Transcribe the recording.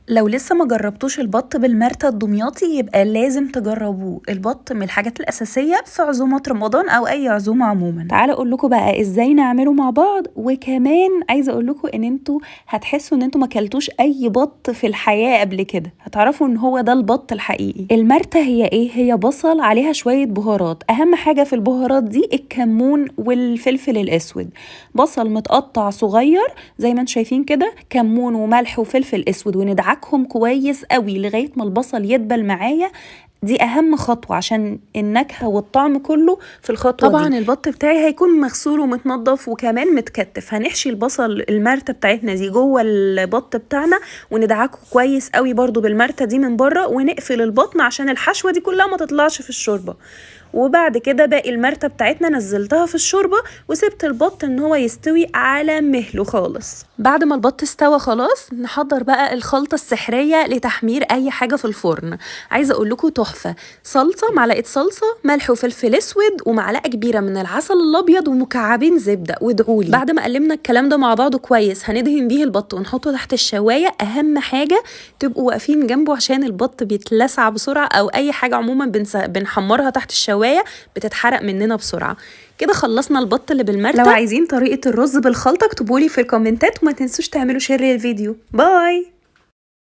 لو لسه ما جربتوش البط بالمرتة الدمياطي يبقى لازم تجربوه. البط من الحاجات الأساسية في عزومات رمضان أو أي عزومة عموما. تعالوا أقول لكم بقى إزاي نعمله مع بعض، وكمان عايزة أقول لكم إن انتوا هتحسوا إن انتوا ما كلتوش أي بط في الحياة قبل كده، هتعرفوا إن هو ده البط الحقيقي. المرتة هي إيه؟ هي بصل عليها شوية بهارات، أهم حاجة في البهارات دي الكمون والفلفل الأسود. بصل متقطع صغير زي ما انتوا شايفين كده، كمون وملح وفلفل أسود، وندعكهم كويس قوي لغايه ما البصل يدبل معايا. دي اهم خطوه عشان النكهه والطعم كله في الخطوه طبعا دي. البط بتاعي هيكون مغسول ومتنضف وكمان متكتف. هنحشي البصل المرته بتاعتنا دي جوه البط بتاعنا، وندعكه كويس قوي برضو بالمرته دي من بره، ونقفل البطن عشان الحشوه دي كلها ما تطلعش في الشوربه. وبعد كده باقي المرتة بتاعتنا نزلتها في الشوربة وسبت البط ان هو يستوي على مهله خالص. بعد ما البط استوى خلاص نحضر بقى الخلطة السحرية لتحمير اي حاجة في الفرن. عايزة اقول لكم تحفة. صلصة، معلقة صلصة، ملح وفلفل اسود، ومعلقة كبيرة من العسل الابيض، ومكعبين زبدة، وادعولي. بعد ما قلمنا الكلام ده مع بعضه كويس هندهن بيه البط ونحطه تحت الشواية. اهم حاجة تبقوا واقفين جنبه عشان البط بيتلسع بسرعة، او اي حاجة عموما بنحمرها تحت الشواية بتتحرق مننا بسرعه. كده خلصنا البط اللي بالمرتة. لو عايزين طريقه الرز بالخلطه اكتبولي في الكومنتات، وما تنسوش تعملوا شير للفيديو. باي.